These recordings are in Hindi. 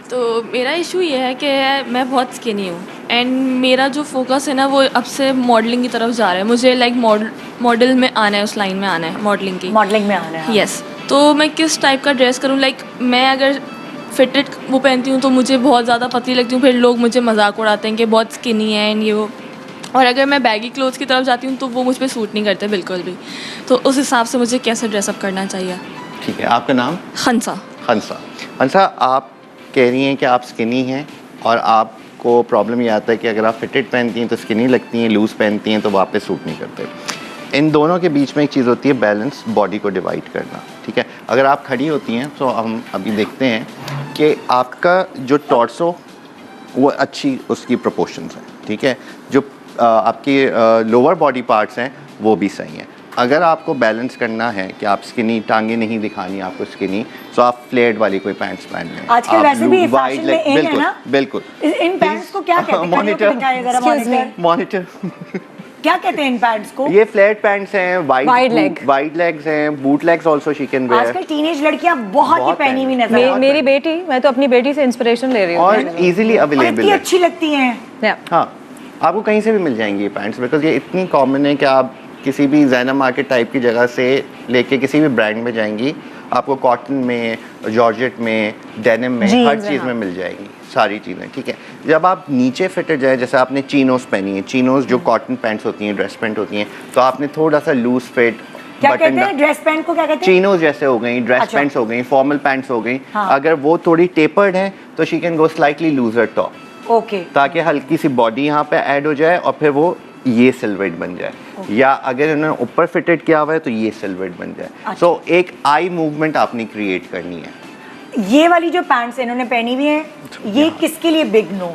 तो मेरा इशू ये है कि मैं बहुत स्किनी हूँ एंड मेरा जो फोकस है ना वो अब से मॉडलिंग की तरफ जा रहा है। मुझे लाइक मॉडल में आना है, उस लाइन में आना है, मॉडलिंग में आना है। यस। तो मैं किस टाइप का ड्रेस करूँ? लाइक मैं अगर फिटेड वो पहनती हूँ तो मुझे बहुत ज़्यादा पतली लगती हूँ, फिर लोग मुझे मजाक उड़ाते हैं कि बहुत स्किनी है एंड ये वो। और अगर मैं बैगी क्लोथ्स की तरफ जाती हूँ तो वो मुझ पर सूट नहीं करते बिल्कुल भी। तो उस हिसाब से मुझे कैसे ड्रेसअप करना चाहिए? ठीक है, आपका नाम? हंसा। हंसा। हंसा, आप कह रही हैं कि आप स्किनी हैं और आपको प्रॉब्लम ये आता है कि अगर आप फिटेड पहनती हैं तो स्किनी लगती हैं, लूज़ पहनती हैं तो वो आप पे सूट नहीं करते। इन दोनों के बीच में एक चीज़ होती है बैलेंस, बॉडी को डिवाइड करना। ठीक है, अगर आप खड़ी होती हैं तो हम अभी देखते हैं कि आपका जो टॉर्सो वो अच्छी उसकी प्रोपोर्शंस हैं। ठीक है, जो आपके लोअर बॉडी पार्ट्स हैं वो भी सही हैं। अगर आपको बैलेंस करना है कि आप स्किनी, टांगे नहीं दिखानी आपको स्किनी, तो आप फ्लेयर्ड वाली कोई पैंट्स पहन लें। आजकल वैसे भी फैशन में इन है ना? बिल्कुल। इन पैंट्स को क्या कहते हैं? मॉनिटर क्या कहते हैं इन पैंट्स को? ये फ्लैट पैंट्स हैं, वाइड लेग्स हैं, boot legs also she can wear. आजकल टीनेज लड़कियां बहुत ही पहनी हुई नजर आती हैं। मेरी बेटी, मैं तो अपनी बेटी से इंस्पिरेशन ले रही हूँ और इजीली अवेलेबल है। अच्छी लगती हैं। हाँ, आपको कहीं से भी मिल जाएंगी ये पैंट्स, बिकॉज ये इतनी कॉमन है कि आप किसी भी ज़ैना मार्केट टाइप की जगह से लेके किसी भी ब्रांड में जाएंगी, आपको कॉटन में, जॉर्जेट में, डेनिम में, हर चीज़ में मिल जाएगी सारी चीज़ें। ठीक है, जब आप नीचे फिटेड जाए, जैसे आपने चीनोस पहनी है, चीनोस जो कॉटन पैंट्स होती हैं, ड्रेस पैंट होती हैं, तो आपने थोड़ा सा लूज फिट, क्या कहते हैं ड्रेस पैंट को? क्या कहते हैं? चीनोस जैसे हो गई, ड्रेस पैंट्स हो गई, फॉर्मल पैंट्स हो गई। अगर वो थोड़ी टेपर्ड है तो she can go slightly loser top. Okay, ताकि हल्की सी बॉडी यहाँ पे ऐड हो जाए और फिर वो ये सिल्हूट बन जाए। या अगर इन्होंने ऊपर फिटेड किया हुआ है तो ये सिल्हूट बन जाए। सो एक आई मूवमेंट आपने क्रिएट करनी है। ये वाली जो पैंट्स इन्होंने पहनी हुई है, ये किसके लिए बिग नो?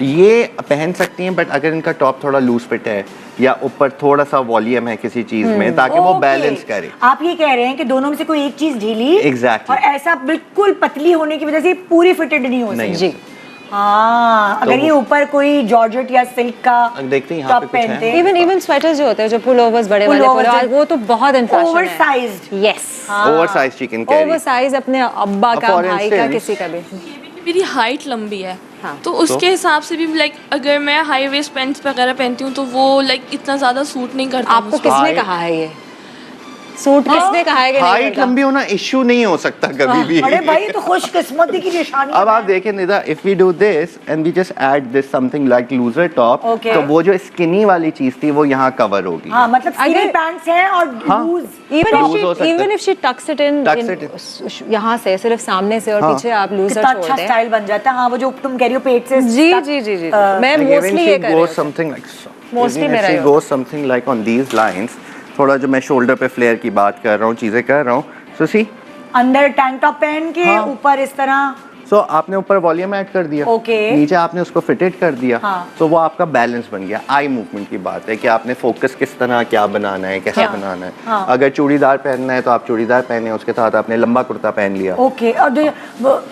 ये पहन सकती हैं, बट अगर इनका टॉप थोड़ा लूज फिट है या ऊपर थोड़ा सा वॉल्यूम है किसी चीज में, ताकि वो बैलेंस करे। आप ये कह रहे हैं कि दोनों में से कोई एक चीज ढीली Exactly. और ऐसा बिल्कुल पतली होने की वजह से पूरी फिटेड नहीं हो सकती। हाँ, अगर ये ऊपर कोई जॉर्जेट या सिल्क का देखते हैं यहाँ पे कुछ है। इवन स्वेटर्स जो होते हैं, जो पुल ओवर्स बड़े वाले वो तो बहुत इन फैशन है। Oversized. Yes, oversize chicken carry, oversize अपने अब्बा का, भाई का, किसी का भी। मेरी हाइट लंबी है। तो उसके हिसाब से भी लाइक अगर मैं हाई वेस्ट पैंट्स वगैरह पहनती हूँ तो वो लाइक इतना ज्यादा सूट नहीं करता। आपको किसने कहा है ये सूट? किसने कहा है कि हाइट लंबी होना इशू नहीं हो सकता कभी भी। अरे भाई, तो खुशकिस्मती की निशानी। अब आप देखें Nida, if we do this and we just add this something like looser top, तो वो जो स्किनी वाली चीज थी वो यहाँ कवर होगी। हाँ, मतलब स्किनी पैंट्स हैं और loose. Even if she tucks it in यहाँ से, सिर्फ सामने से और पीछे आप लूजर छोड़ दें, अच्छा स्टाइल बन जाता है। हाँ, वो जो तुम कह रही हो पेट से। जी जी जी जी, मैं मोस्टली ये कर रही हूँ। समथिंग लाइक, मोस्टली मेरा go something like on these lines. थोड़ा जो मैं शोल्डर पे फ्लेयर की बात कर रहा हूँ, चीजें कर रहा हूँ। सो सी, अंदर टैंक टॉप पहन के ऊपर इस तरह। सो आपने ऊपर वॉल्यूम ऐड कर दिया, नीचे आपने उसको फिटेड कर दिया, तो वो आपका बैलेंस बन गया। आई मूवमेंट की बात है कि आपने फोकस किस तरह क्या बनाना है, कैसे बनाना है। अगर चूड़ीदार पहनना है तो आप चूड़ीदार पहने, उसके साथ आपने लंबा कुर्ता पहन लिया। ओके, और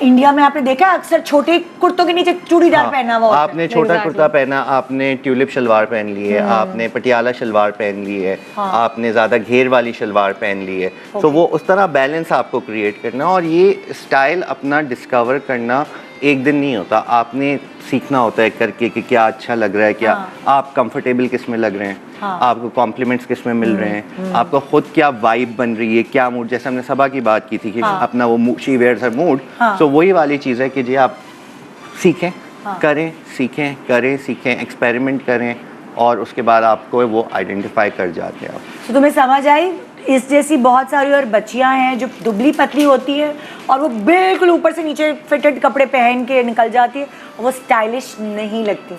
इंडिया में आपने देखा अक्सर छोटे कुर्तों के नीचे चूड़ीदार पहना हुआ। आपने छोटा कुर्ता पहना, आपने ट्यूलिप शलवार पहन ली है, आपने पटियाला शलवार पहन ली है, आपने ज्यादा घेर वाली शलवार पहन ली है। तो वो उस तरह बैलेंस आपको क्रिएट करना, और ये स्टाइल अपना डिस्कवर करना एक दिन नहीं होता। आपने सीखना होता है करके कि क्या अच्छा लग रहा है, क्या आप कंफर्टेबल किस में लग रहे हैं, आपको कॉम्प्लीमेंट्स किस में मिल रहे हैं, आपको खुद क्या वाइब बन रही है, क्या मूड। जैसे हमने सबा की बात की थी कि अपना वो शी वेयर्स हर मूड, तो वही वाली चीज़ है कि जी आप सीखें, करें, सीखें, करें, सीखें, एक्सपेरिमेंट करें, और उसके बाद आपको वो आइडेंटिफाई कर जाते हैं। तो तुम्हें समझ आई? इस जैसी बहुत सारी और बच्चियां हैं जो दुबली पतली होती है और वो बिल्कुल ऊपर से नीचे फिटेड कपड़े पहन के निकल जाती है और वो स्टाइलिश नहीं लगती।